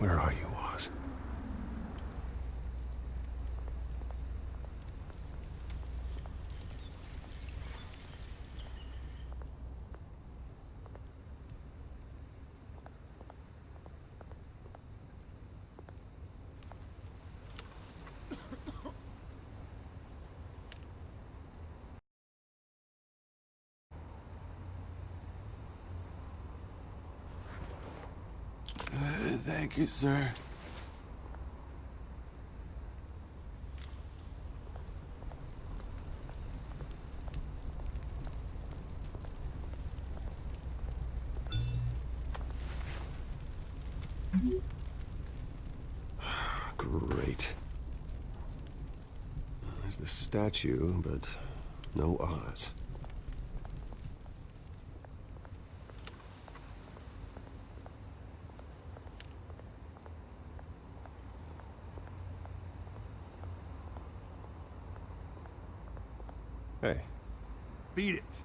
Where are you, Oz? Thank you, sir. Great. There's the statue, but no Oz. Hey. Beat it.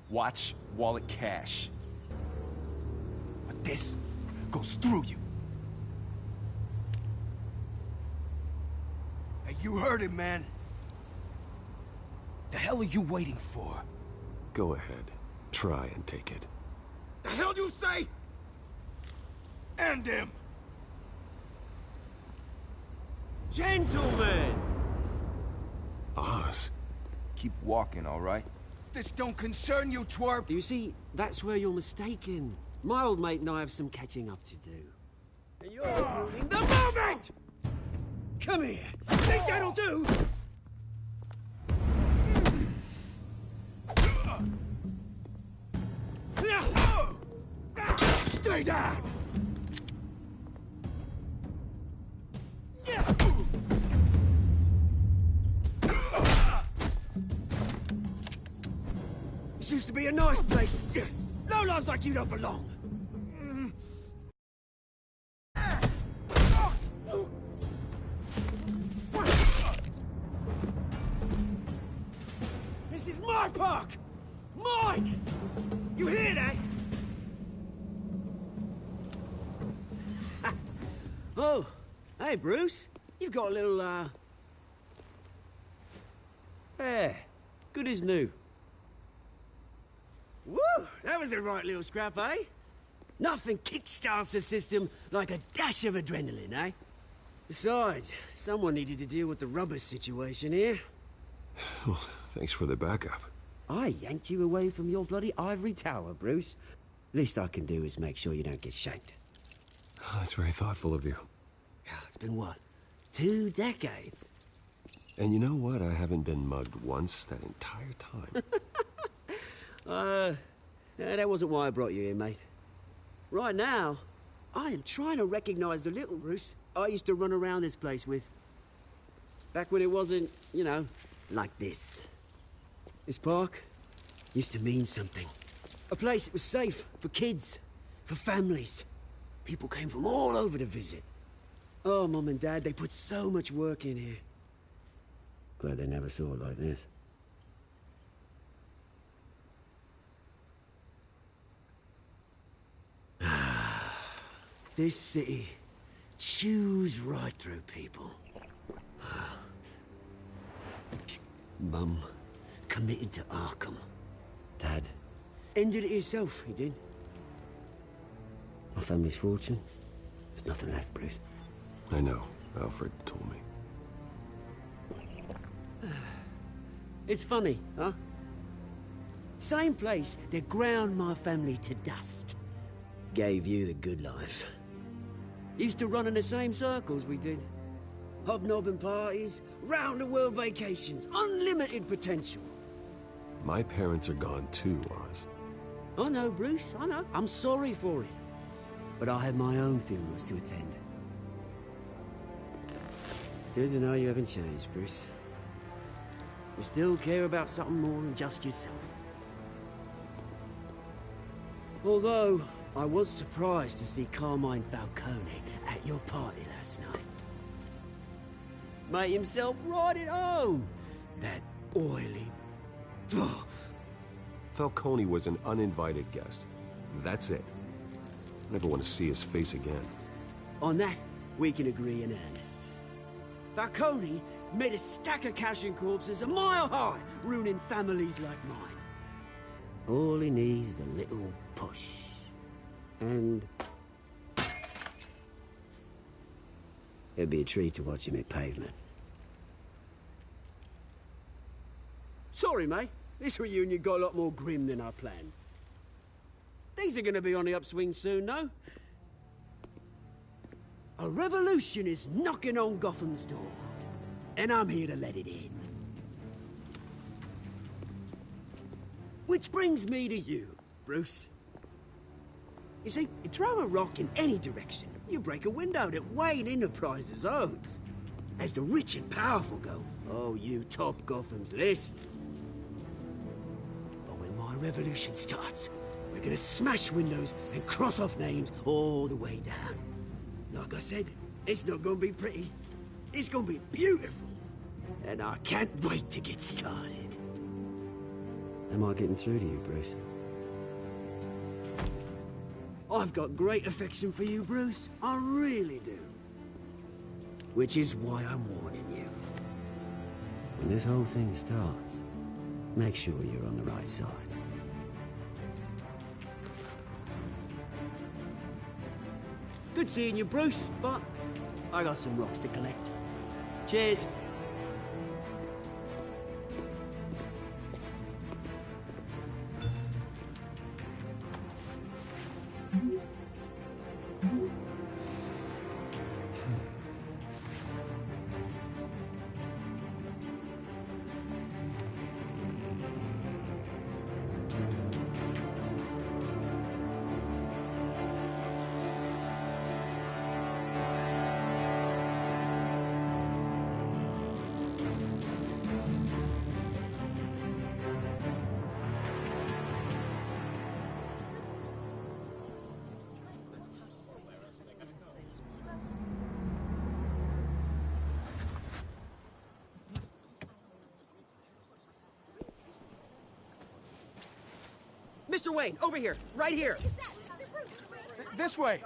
Watch wallet cash. But this goes through you. Hey, you heard it, man. The hell are you waiting for? Go ahead. Try and take it. The hell do you say? End him! Gentlemen! Oz? Keep walking, all right? This don't concern you, twerp! You see, that's where you're mistaken. My old mate and I have some catching up to do. And you're ruining the moment! Come here! Think that'll do? Stay down! This used to be a nice place. No lives like you don't belong. This is my park! Mine! You hear that? Oh, hey, Bruce. You've got a little, Yeah, good as new. Woo! That was a right little scrap, eh? Nothing kickstarts the system like a dash of adrenaline, eh? Besides, someone needed to deal with the rubber situation here. Well, thanks for the backup. I yanked you away from your bloody ivory tower, Bruce. Least I can do is make sure you don't get shanked. Oh, that's very thoughtful of you. Yeah, it's been what? 2 decades? And you know what? I haven't been mugged once that entire time. That wasn't why I brought you here, mate. Right now, I am trying to recognize the little Bruce I used to run around this place with. Back when it wasn't, you know, like this. This park used to mean something. A place that was safe for kids, for families. People came from all over to visit. Oh, Mum and Dad, they put so much work in here. Glad they never saw it like this. This city chews right through people. Mum committed to Arkham. Dad ended it himself, he did. My family's fortune, there's nothing left, Bruce. I know. Alfred told me. It's funny, huh? Same place that ground my family to dust. Gave you the good life. Used to run in the same circles we did. Hobnobbing parties, round-the-world vacations, unlimited potential. My parents are gone too, Oz. I know, Bruce, I know. I'm sorry for it. But I had my own funerals to attend. Good to know you haven't changed, Bruce. You still care about something more than just yourself. Although, I was surprised to see Carmine Falcone at your party last night. Made himself right at home. That oily... Ugh. Falcone was an uninvited guest. That's it. Never want to see his face again. On that, we can agree in earnest. Falcone made a stack of cash and corpses a mile high, ruining families like mine. All he needs is a little push. And... it'd be a treat to watch him hit pavement. Sorry, mate. This reunion got a lot more grim than I planned. Things are gonna be on the upswing soon, no? A revolution is knocking on Gotham's door, and I'm here to let it in. Which brings me to you, Bruce. You see, you throw a rock in any direction, you break a window that Wayne Enterprises owns. As the rich and powerful go, oh, you top Gotham's list. But when my revolution starts, we're gonna smash windows and cross off names all the way down. Like I said, it's not gonna be pretty. It's gonna be beautiful. And I can't wait to get started. Am I getting through to you, Bruce? I've got great affection for you, Bruce. I really do. Which is why I'm warning you. When this whole thing starts, make sure you're on the right side. Good seeing you, Bruce, but I got some rocks to collect. Cheers. Mr. Wayne, over here, right here. This way.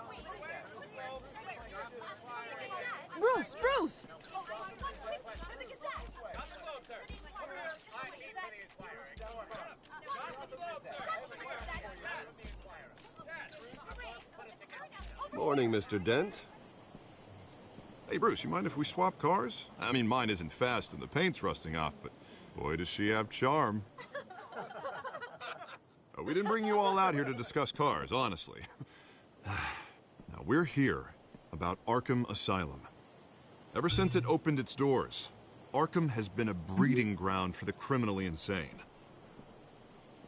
Bruce, Bruce! Morning, Mr. Dent. Hey, Bruce, you mind if we swap cars? I mean, mine isn't fast and the paint's rusting off, but boy, does she have charm. We didn't bring you all out here to discuss cars, honestly. Now, we're here about Arkham Asylum. Ever since it opened its doors, Arkham has been a breeding ground for the criminally insane.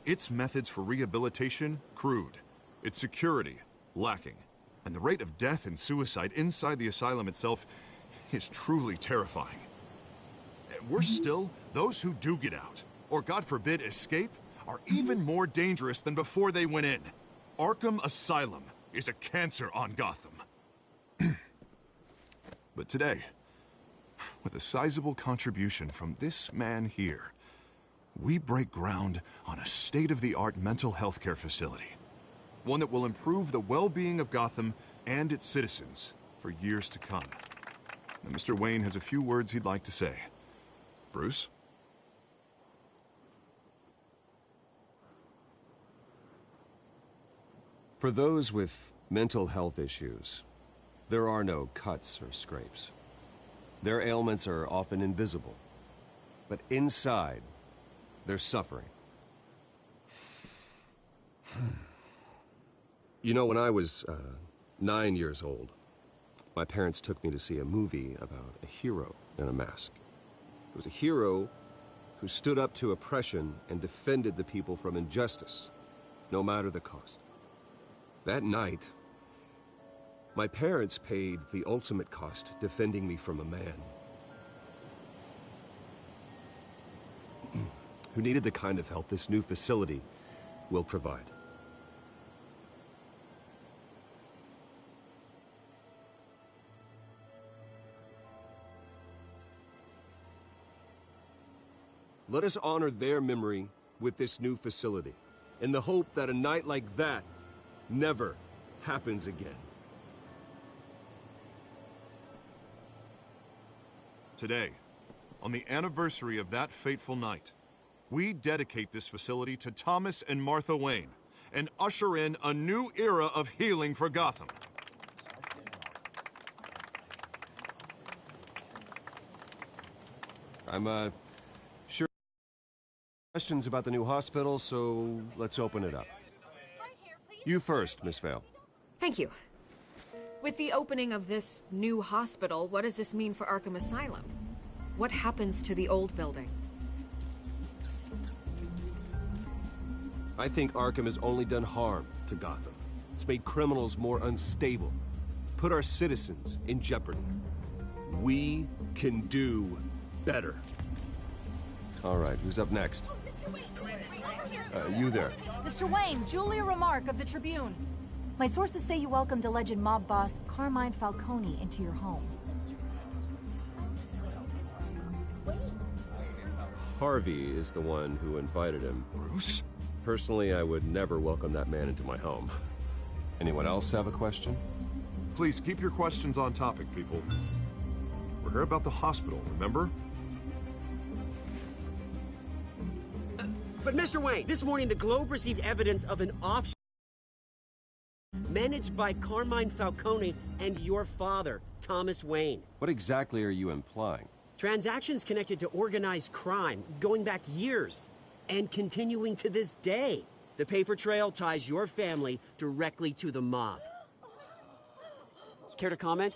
Its methods for rehabilitation, crude. Its security, lacking. And the rate of death and suicide inside the asylum itself is truly terrifying. Worse still, those who do get out, or God forbid, escape, are even more dangerous than before they went in. Arkham Asylum is a cancer on Gotham. But today, with a sizable contribution from this man here, we break ground on a state-of-the-art mental health care facility. One that will improve the well-being of Gotham and its citizens for years to come. Now, Mr. Wayne has a few words he'd like to say. Bruce? For those with mental health issues, there are no cuts or scrapes. Their ailments are often invisible, but inside, they're suffering. You know, when I was 9 years old, my parents took me to see a movie about a hero in a mask. It was a hero who stood up to oppression and defended the people from injustice, no matter the cost. That night, my parents paid the ultimate cost defending me from a man who needed the kind of help this new facility will provide. Let us honor their memory with this new facility, in the hope that a night like that never happens again. Today, on the anniversary of that fateful night, we dedicate this facility to Thomas and Martha Wayne and usher in a new era of healing for Gotham. I'm, sure questions about the new hospital, so let's open it up. You first, Miss Vale. Thank you. With the opening of this new hospital, what does this mean for Arkham Asylum? What happens to the old building? I think Arkham has only done harm to Gotham. It's made criminals more unstable, put our citizens in jeopardy. We can do better. All right, who's up next? You there. Mr. Wayne, Julia Remark of the Tribune. My sources say you welcomed alleged mob boss Carmine Falcone into your home. Harvey is the one who invited him. Bruce? Personally, I would never welcome that man into my home. Anyone else have a question? Please keep your questions on topic, people. We're here about the hospital, remember? But Mr. Wayne, this morning the Globe received evidence of an offshore managed by Carmine Falcone and your father, Thomas Wayne. What exactly are you implying? Transactions connected to organized crime, going back years, and continuing to this day. The paper trail ties your family directly to the mob. Care to comment?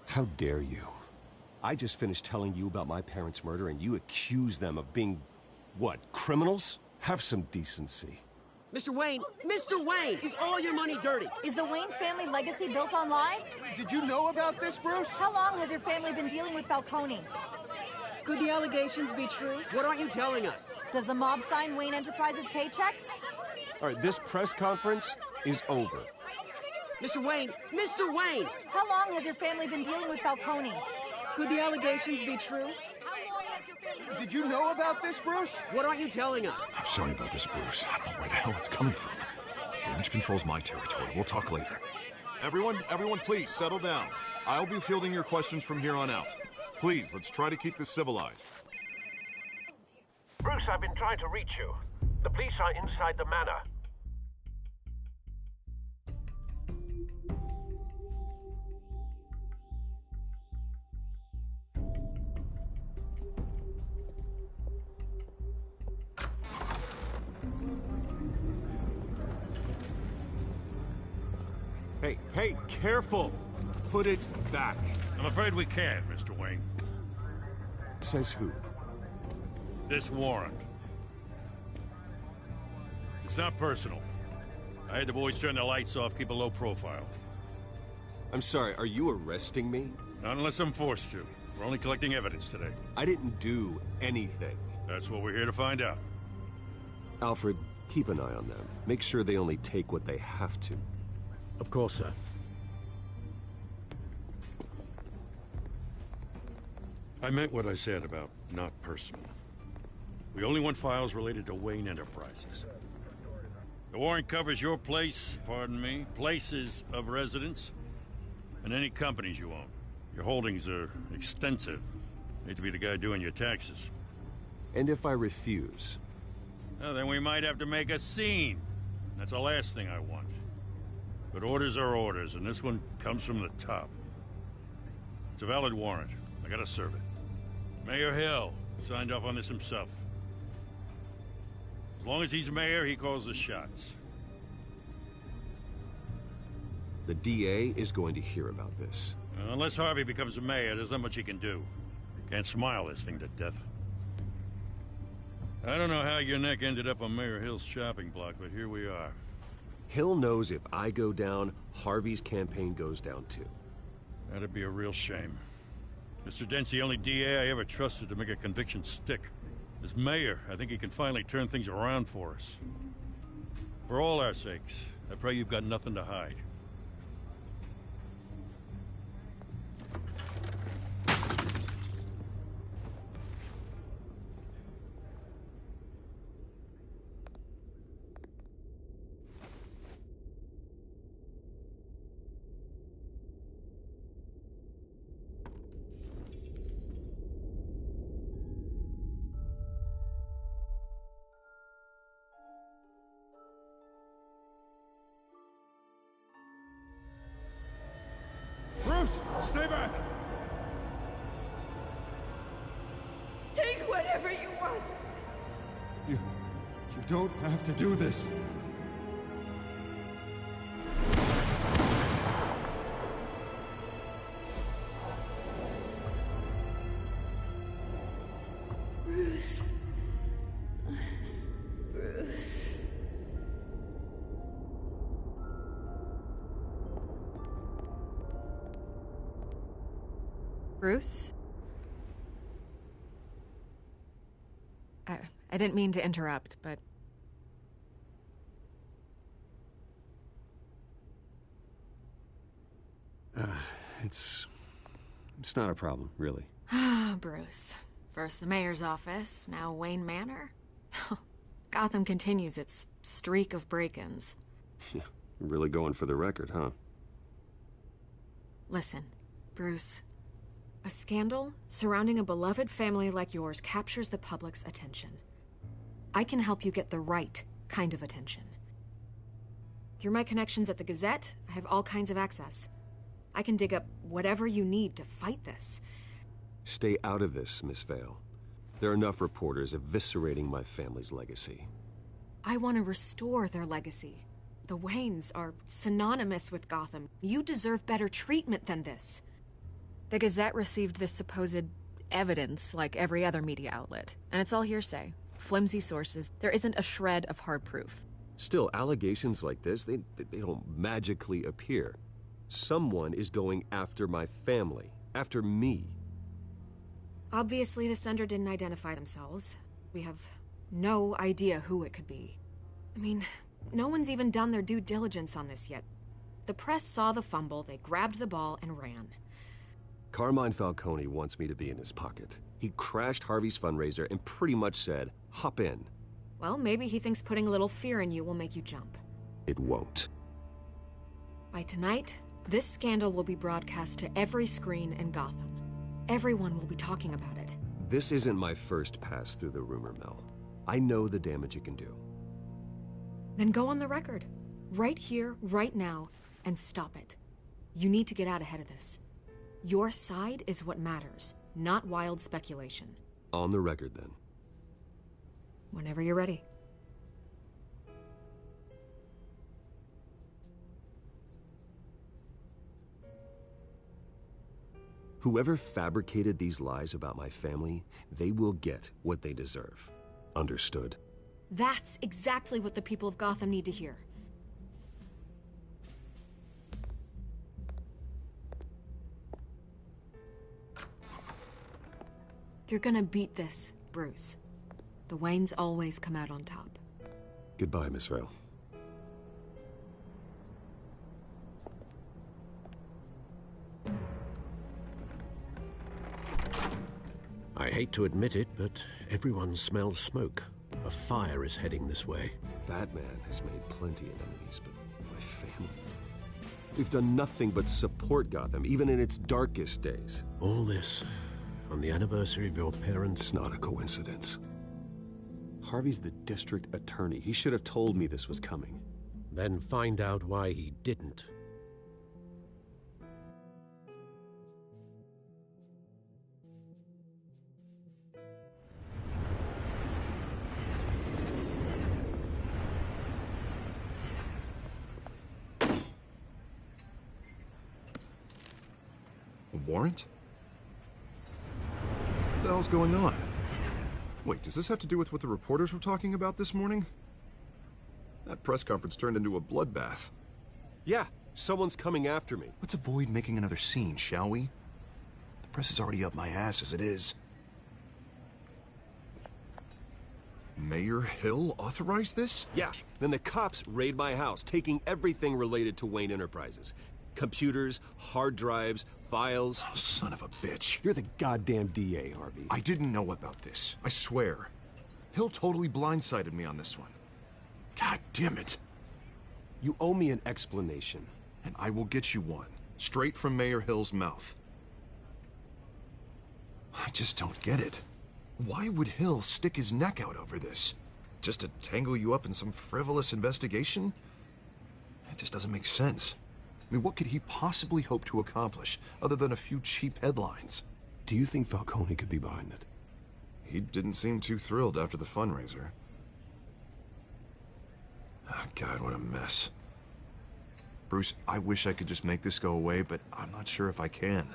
How dare you? I just finished telling you about my parents' murder and you accuse them of being, what, criminals? Have some decency. Mr. Wayne, is all your money dirty? Is the Wayne family legacy built on lies? Did you know about this, Bruce? How long has your family been dealing with Falcone? Could the allegations be true? What aren't you telling us? Does the mob sign Wayne Enterprises paychecks? All right, this press conference is over. Mr. Wayne! How long has your family been dealing with Falcone? Could the allegations be true? Did you know about this, Bruce? What aren't you telling us? I'm sorry about this, Bruce. I don't know where the hell it's coming from. Damage control's my territory. We'll talk later. Everyone, please, settle down. I'll be fielding your questions from here on out. Please, let's try to keep this civilized. Bruce, I've been trying to reach you. The police are inside the manor. Hey, careful! Put it back. I'm afraid we can't, Mr. Wayne. Says who? This warrant. It's not personal. I had the boys turn the lights off, keep a low profile. I'm sorry, are you arresting me? Not unless I'm forced to. We're only collecting evidence today. I didn't do anything. That's what we're here to find out. Alfred, keep an eye on them. Make sure they only take what they have to. Of course, sir. I meant what I said about not personal. We only want files related to Wayne Enterprises. The warrant covers your place, pardon me, places of residence, and any companies you own. Your holdings are extensive. Hate to be the guy doing your taxes. And if I refuse? Well, then we might have to make a scene. That's the last thing I want. But orders are orders, and this one comes from the top. It's a valid warrant. I gotta serve it. Mayor Hill signed off on this himself. As long as he's mayor, he calls the shots. The DA is going to hear about this. Unless Harvey becomes a mayor, there's not much he can do. Can't smile this thing to death. I don't know how your neck ended up on Mayor Hill's shopping block, but here we are. Hill knows if I go down, Harvey's campaign goes down too. That'd be a real shame. Mr. Dent's the only DA I ever trusted to make a conviction stick. As mayor, I think he can finally turn things around for us. For all our sakes, I pray you've got nothing to hide. don't have to do this. Bruce. Bruce. Bruce? I didn't mean to interrupt, but... It's not a problem, really. Ah, Bruce. First the mayor's office, now Wayne Manor. Gotham continues its streak of break-ins. Yeah, really going for the record, huh? Listen, Bruce. A scandal surrounding a beloved family like yours captures the public's attention. I can help you get the right kind of attention. Through my connections at the Gazette, I have all kinds of access. I can dig up whatever you need to fight this. Stay out of this, Miss Vale. There are enough reporters eviscerating my family's legacy. I want to restore their legacy. The Waynes are synonymous with Gotham. You deserve better treatment than this. The Gazette received this supposed evidence like every other media outlet, and it's all hearsay. Flimsy sources. There isn't a shred of hard proof. Still, allegations like this, they don't magically appear. Someone is going after my family, after me. Obviously, the sender didn't identify themselves. We have no idea who it could be. I mean, no one's even done their due diligence on this yet. The press saw the fumble, they grabbed the ball and ran. Carmine Falcone wants me to be in his pocket. He crashed Harvey's fundraiser and pretty much said, hop in. Well, maybe he thinks putting a little fear in you will make you jump. It won't. By tonight, this scandal will be broadcast to every screen in Gotham. Everyone will be talking about it. This isn't my first pass through the rumor mill. I know the damage it can do. Then go on the record. Right here, right now, and stop it. You need to get out ahead of this. Your side is what matters, not wild speculation. On the record, then. Whenever you're ready. Whoever fabricated these lies about my family, they will get what they deserve. Understood? That's exactly what the people of Gotham need to hear. You're gonna beat this, Bruce. The Waynes always come out on top. Goodbye, Miss Vale. I hate to admit it, but everyone smells smoke. A fire is heading this way. BatMan has made plenty of enemies, but my family... We've done nothing but support Gotham, even in its darkest days. All this on the anniversary of your parents'... It's not a coincidence. Harvey's the district attorney. He should have told me this was coming. Then find out why he didn't. A warrant? What the hell's going on? Wait, does this have to do with what the reporters were talking about this morning? That press conference turned into a bloodbath. Yeah, someone's coming after me. Let's avoid making another scene, shall we? The press is already up my ass as it is. Mayor Hill authorized this? Yeah, then the cops raid my house, taking everything related to Wayne Enterprises. Computers, hard drives, files. Oh, son of a bitch. You're the goddamn DA, Harvey. I didn't know about this. I swear. Hill totally blindsided me on this one. God damn it. You owe me an explanation. And I will get you one. Straight from Mayor Hill's mouth. I just don't get it. Why would Hill stick his neck out over this? Just to tangle you up in some frivolous investigation? It just doesn't make sense. I mean, what could he possibly hope to accomplish, other than a few cheap headlines? Do you think Falcone could be behind it? He didn't seem too thrilled after the fundraiser. God, what a mess. Bruce, I wish I could just make this go away, but I'm not sure if I can.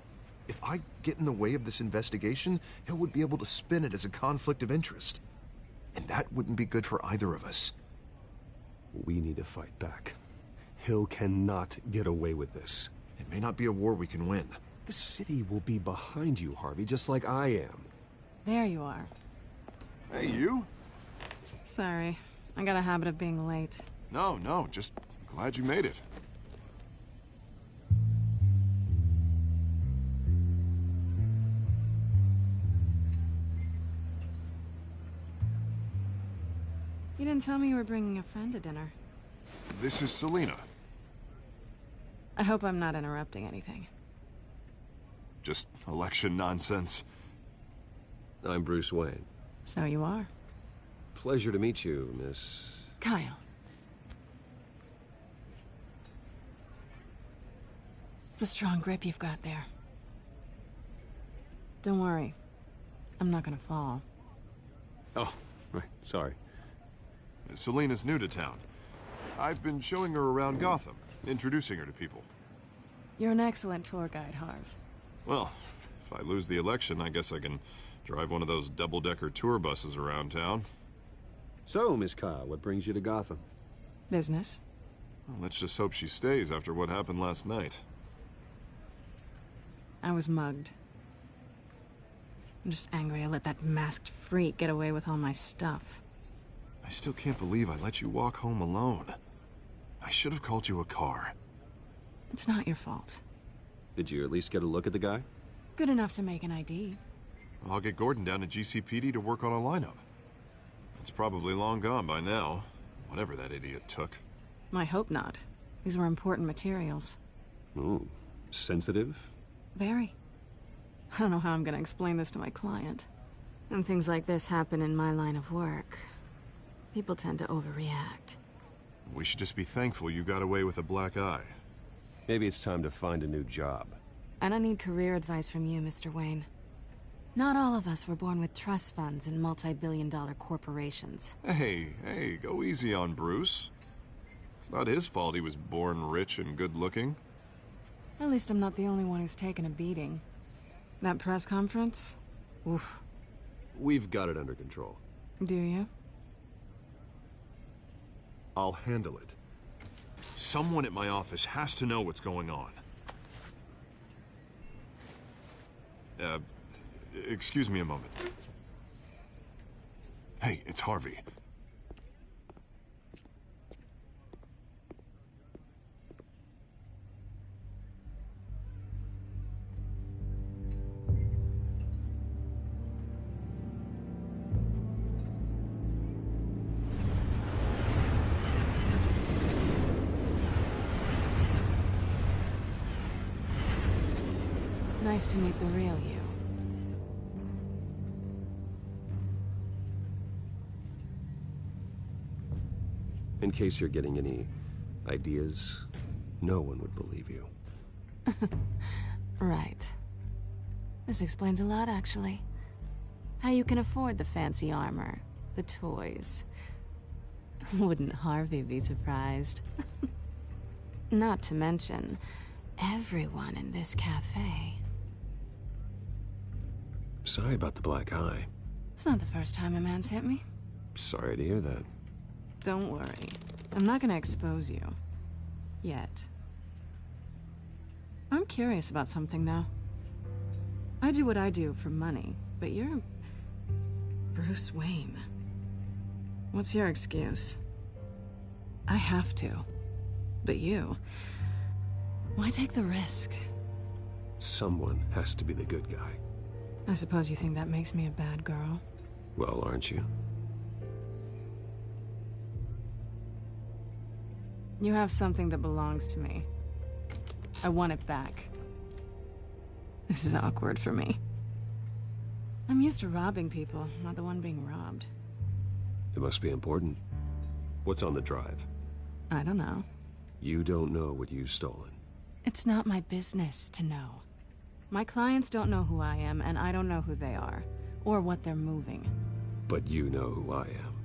If I get in the way of this investigation, Hill would be able to spin it as a conflict of interest. And that wouldn't be good for either of us. We need to fight back. Hill cannot get away with this. It may not be a war we can win. The city will be behind you, Harvey, just like I am. There you are. Hey, you? Sorry. I got a habit of being late. No, just glad you made it. You didn't tell me you were bringing a friend to dinner. This is Selina. I hope I'm not interrupting anything. Just election nonsense. I'm Bruce Wayne. So you are. Pleasure to meet you, Miss... Kyle. It's a strong grip you've got there. Don't worry. I'm not gonna fall. Oh, right, sorry. Selina's new to town. I've been showing her around Gotham, introducing her to people. You're an excellent tour guide, Harv. Well, if I lose the election, I guess I can drive one of those double-decker tour buses around town. So, Miss Kyle, what brings you to Gotham? Business. Well, let's just hope she stays after what happened last night. I was mugged. I'm just angry I let that masked freak get away with all my stuff. I still can't believe I let you walk home alone. I should have called you a car. It's not your fault. Did you at least get a look at the guy? Good enough to make an ID. I'll get Gordon down to GCPD to work on a lineup. It's probably long gone by now, whatever that idiot took. I hope not. These were important materials. Ooh, sensitive? Very. I don't know how I'm gonna explain this to my client. And things like this happen in my line of work. People tend to overreact. We should just be thankful you got away with a black eye. Maybe it's time to find a new job. I don't need career advice from you, Mr. Wayne. Not all of us were born with trust funds and multi-billion-dollar corporations. Hey, go easy on Bruce. It's not his fault he was born rich and good-looking. At least I'm not the only one who's taken a beating. That press conference? Oof. We've got it under control. Do you? I'll handle it. Someone at my office has to know what's going on. Excuse me a moment. Hey, it's Harvey. Nice to meet the real you. In case you're getting any ideas, no one would believe you. Right. This explains a lot, actually. How you can afford the fancy armor, the toys. Wouldn't Harvey be surprised? Not to mention, everyone in this cafe. Sorry about the black eye. It's not the first time a man's hit me. Sorry to hear that. Don't worry. I'm not gonna expose you. Yet. I'm curious about something, though. I do what I do for money, but you're... Bruce Wayne. What's your excuse? I have to. But you... Why take the risk? Someone has to be the good guy. I suppose you think that makes me a bad girl? Well, aren't you? You have something that belongs to me. I want it back. This is awkward for me. I'm used to robbing people, not the one being robbed. It must be important. What's on the drive? I don't know. You don't know what you've stolen. It's not my business to know. My clients don't know who I am, and I don't know who they are, or what they're moving. But you know who I am.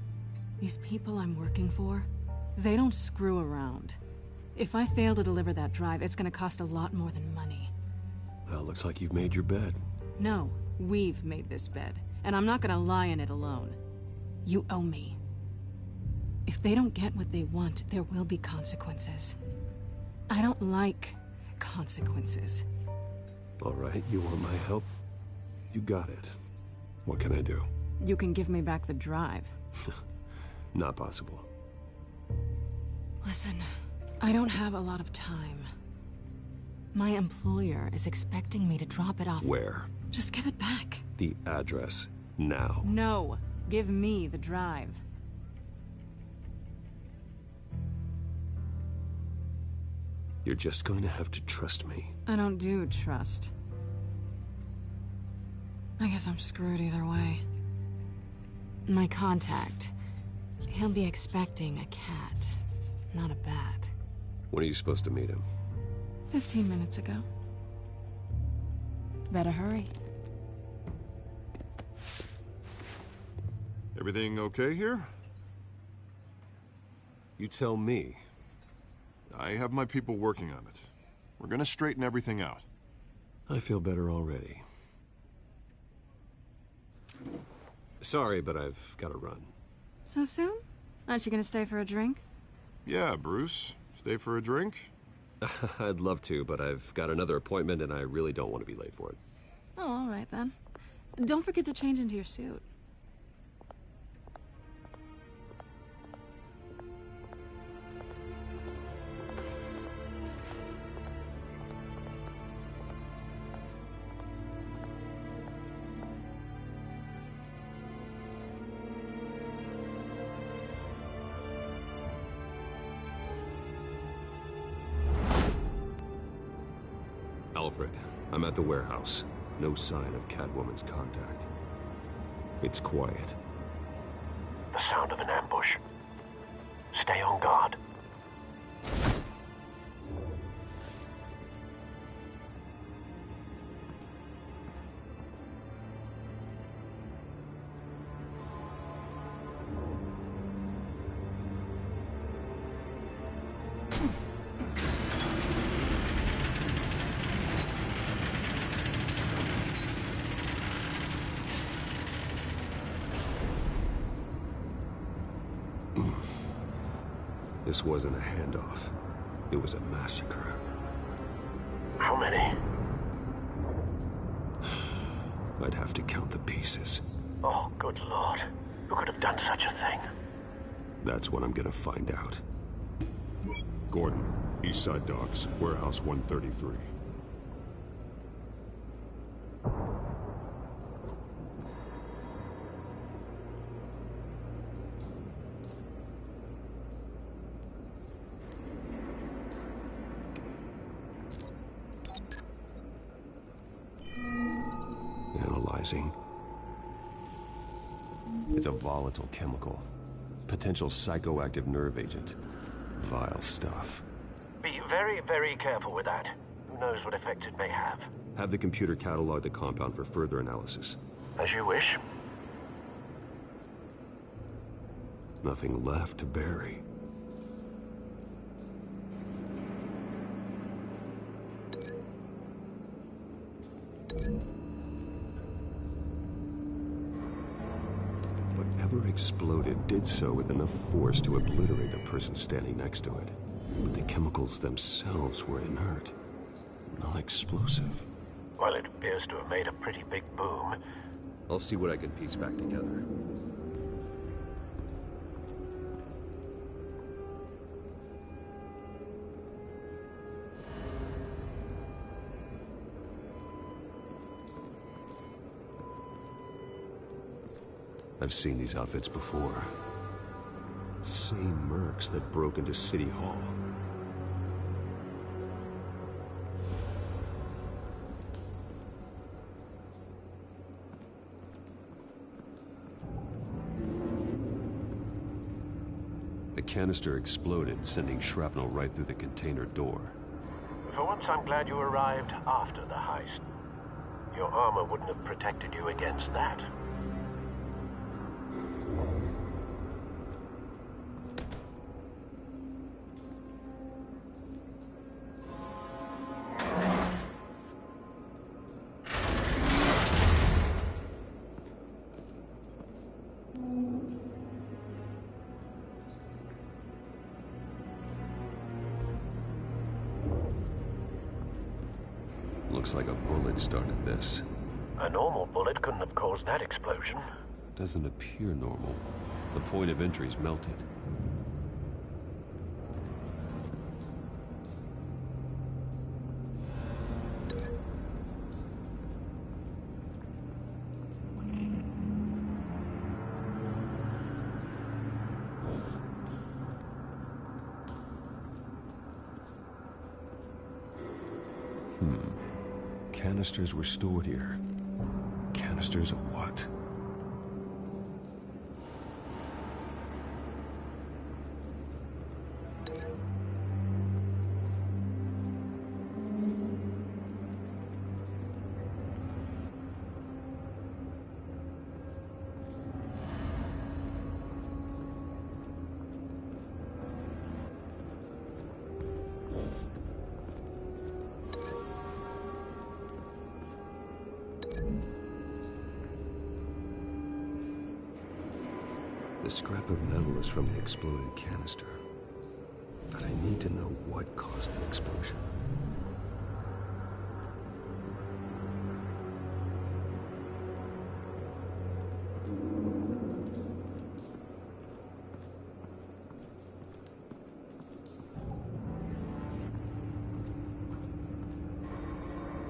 These people I'm working for, They don't screw around. If I fail to deliver that drive, it's gonna cost a lot more than money. Well, looks like you've made your bed. No, we've made this bed, and I'm not gonna lie in it alone. You owe me. If they don't get what they want, there will be consequences. I don't like consequences. All right, you want my help? You got it. What can I do? You can give me back the drive. Not possible. Listen, I don't have a lot of time. My employer is expecting me to drop it off. Where? Just give it back. The address, now. No, give me the drive. You're just going to have to trust me. I don't do trust. I guess I'm screwed either way. My contact, he'll be expecting a cat, not a bat. When are you supposed to meet him? 15 minutes ago. Better hurry. Everything okay here? You tell me. I have my people working on it. We're gonna straighten everything out. I feel better already. Sorry, but I've got to run. So soon? Aren't you gonna stay for a drink? Yeah, Bruce. Stay for a drink? I'd love to, but I've got another appointment and I really don't want to be late for it. Oh, all right then. Don't forget to change into your suit. Alfred, I'm at the warehouse. No sign of Catwoman's contact. It's quiet. The sound of an ambush. Stay on guard. This wasn't a handoff. It was a massacre. How many? I'd have to count the pieces. Oh, good Lord. Who could have done such a thing? That's what I'm gonna find out. Gordon, East Side Docks, Warehouse 133. Analyzing. It's a volatile chemical. Potential psychoactive nerve agent. Vile stuff. Be very, very careful with that. Who knows what effect it may have. Have the computer catalog the compound for further analysis. As you wish. Nothing left to bury. Whatever exploded did so with enough force to obliterate the person standing next to it. But the chemicals themselves were inert, non-explosive. Well, it appears to have made a pretty big boom. I'll see what I can piece back together. I've seen these outfits before. Same mercs that broke into City Hall. The canister exploded, sending shrapnel right through the container door. For once, I'm glad you arrived after the heist. Your armor wouldn't have protected you against that. Looks like a bullet started this. A normal bullet couldn't have caused that explosion. Doesn't appear normal. The point of entry's melted. Canisters were stored here. Canisters of what? The scrap of metal is from the exploded canister. But I need to know what caused the explosion.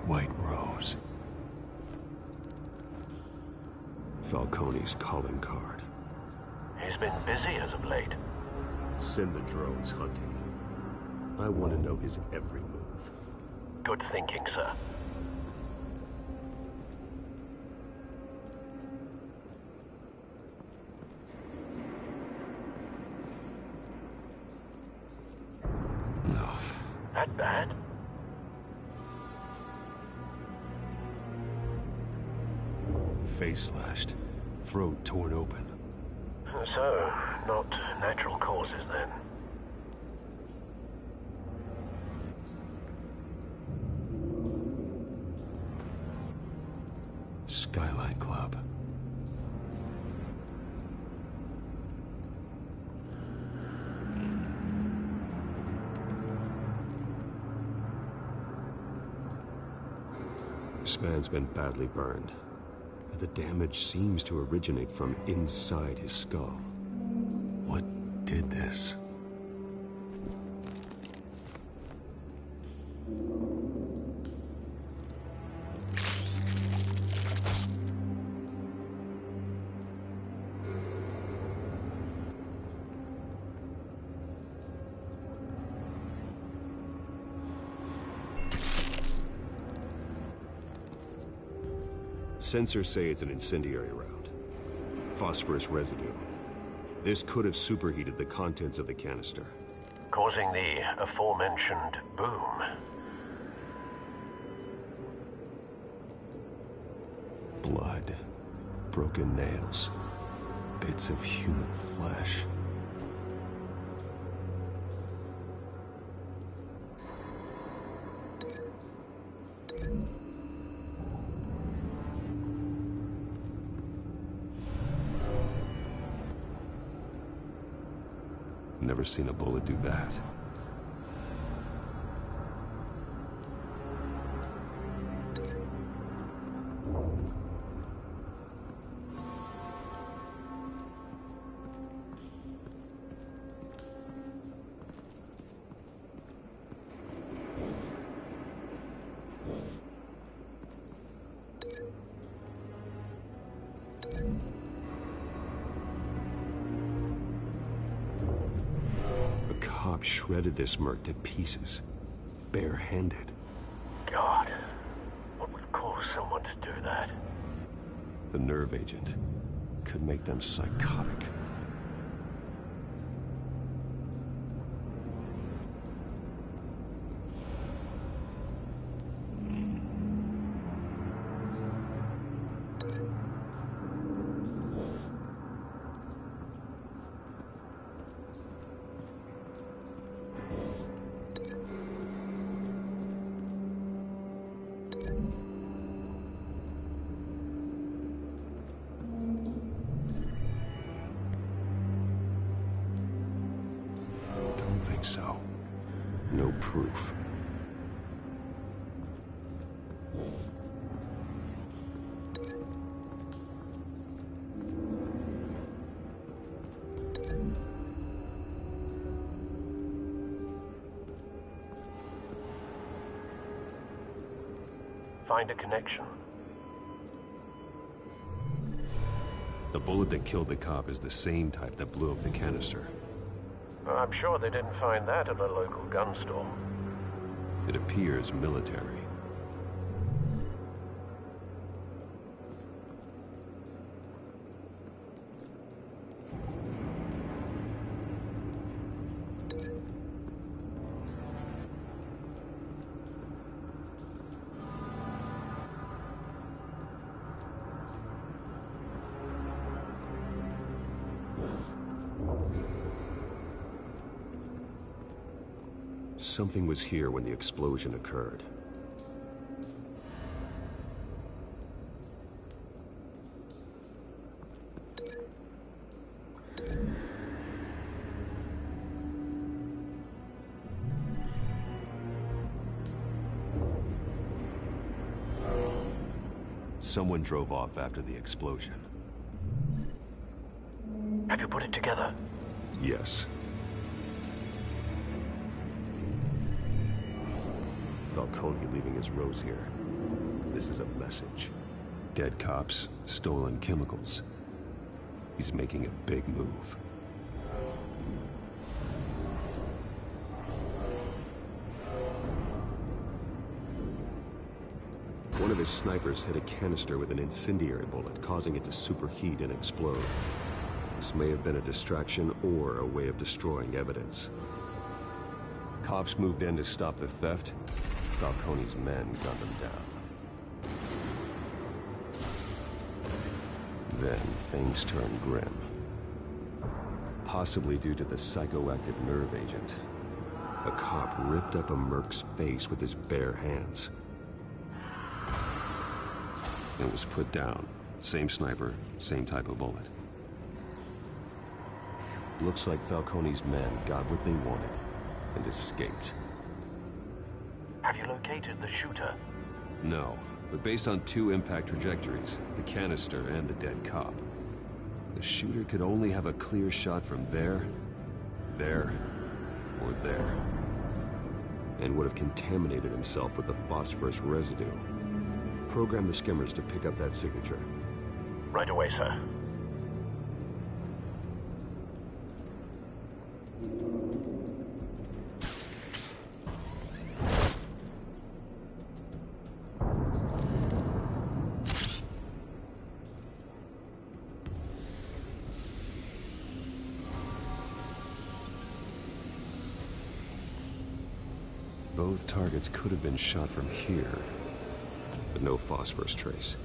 White Rose. Falcone's calling card. He's been busy as of late. Send the drones hunting. I want to know his every move. Good thinking, sir. No. That bad? Face slashed. Throat torn open. So, not natural causes then. Skyline Club. This man's been badly burned. The damage seems to originate from inside his skull. What did this? Sensors say it's an incendiary round. Phosphorus residue. This could have superheated the contents of the canister, causing the aforementioned boom. Blood. Broken nails. Bits of human flesh. Never seen a bullet do that. Shredded this merc to pieces, barehanded. God, what would cause someone to do that? The nerve agent could make them psychotic. So, no proof. Find a connection. The bullet that killed the cop is the same type that blew up the canister. I'm sure they didn't find that at the local gun store. It appears military. Something was here when the explosion occurred. Someone drove off after the explosion. Have you put it together? Yes. Falcone leaving his rose here. This is a message. Dead cops, stolen chemicals. He's making a big move. One of his snipers hit a canister with an incendiary bullet, causing it to superheat and explode. This may have been a distraction or a way of destroying evidence. Cops moved in to stop the theft. Falcone's men gunned them down. Then things turned grim. Possibly due to the psychoactive nerve agent. A cop ripped up a merc's face with his bare hands. It was put down. Same sniper, same type of bullet. Looks like Falcone's men got what they wanted and escaped. Have you located the shooter? No, but based on two impact trajectories, the canister and the dead cop, the shooter could only have a clear shot from there, or there, and would have contaminated himself with the phosphorus residue. Program the skimmers to pick up that signature. Right away, sir. Both targets could have been shot from here, but no phosphorus trace.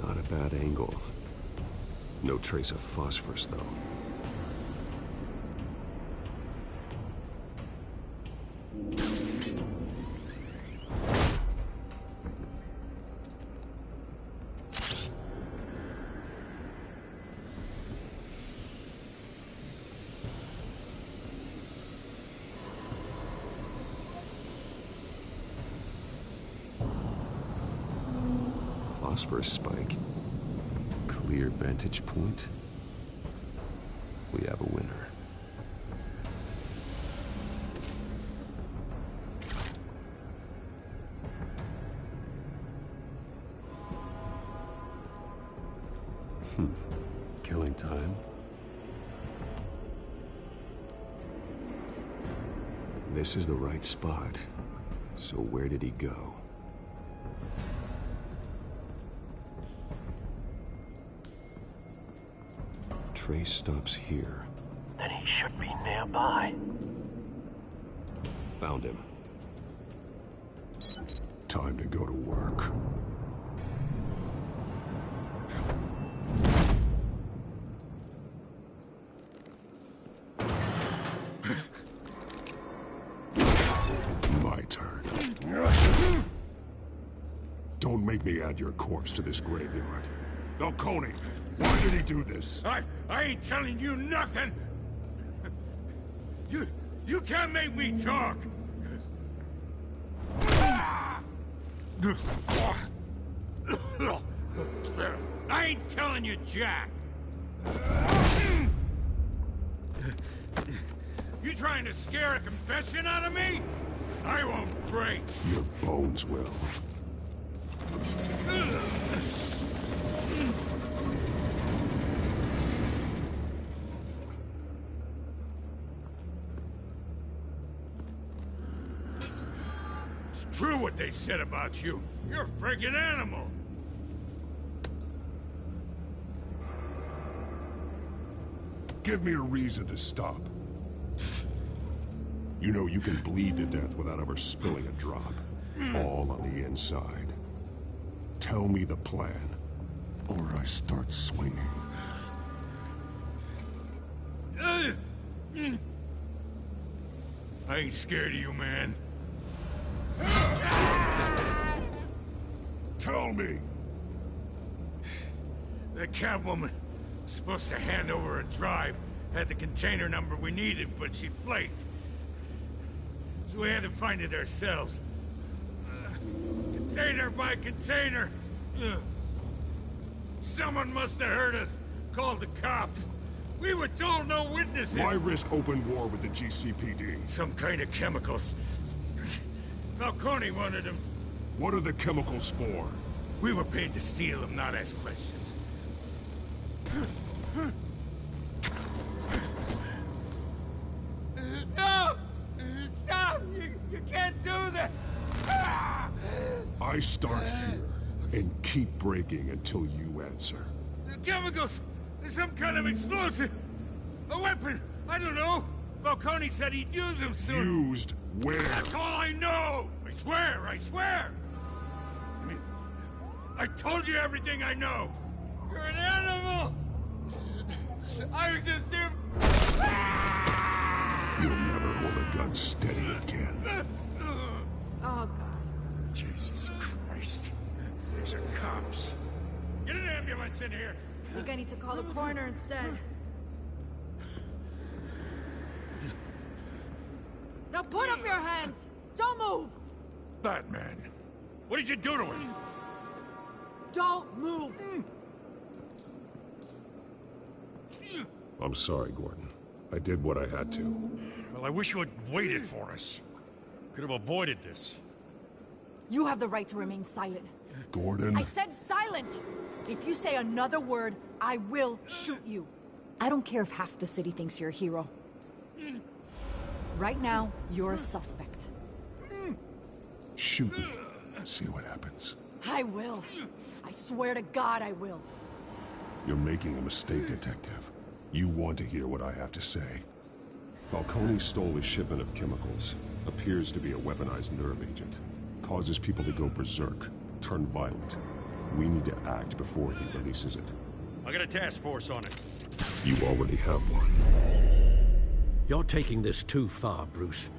Not a bad angle. No trace of phosphorus, though. Phosphorus spike. Clear vantage point. We have a winner. Killing time. This is the right spot. So where did he go? Trace stops here. Then he should be nearby. Found him. Time to go to work. My turn. Don't make me add your corpse to this graveyard. Falcone, why did he do this? I ain't telling you nothing! You can't make me talk! I ain't telling you jack! You trying to scare a confession out of me? I won't break! Your bones will. It's true what they said about you. You're a friggin' animal! Give me a reason to stop. You know you can bleed to death without ever spilling a drop. All on the inside. Tell me the plan, or I start swinging. I ain't scared of you, man. Tell me! The Catwoman was supposed to hand over a drive, had the container number we needed, but she flaked. So we had to find it ourselves. Container by container. Someone must have heard us, called the cops. We were told no witnesses. Why risk open war with the GCPD? Some kind of chemicals. Falcone wanted them. What are the chemicals for? We were paid to steal them, not ask questions. No! Stop! You can't do that! I start here and keep breaking until you answer. The chemicals! There's some kind of explosive! A weapon! I don't know! Falcone said he'd use them soon. Used where? That's all I know! I swear! I swear! I told you everything I know! You're an animal! I was just here... You'll never hold a gun steady again. Oh, God. Jesus Christ. These are cops. Get an ambulance in here! I think I need to call the coroner instead. Now put up your hands! Don't move! BatMan, what did you do to him? Don't move! I'm sorry, Gordon. I did what I had to. Well, I wish you had waited for us. Could have avoided this. You have the right to remain silent. Gordon? I said silent! If you say another word, I will shoot you. I don't care if half the city thinks you're a hero. Right now, you're a suspect. Shoot me. See what happens. I will. I swear to God I will. You're making a mistake, Detective. You want to hear what I have to say. Falcone stole a shipment of chemicals. Appears to be a weaponized nerve agent. Causes people to go berserk, turn violent. We need to act before he releases it. I got a task force on it. You already have one. You're taking this too far, Bruce.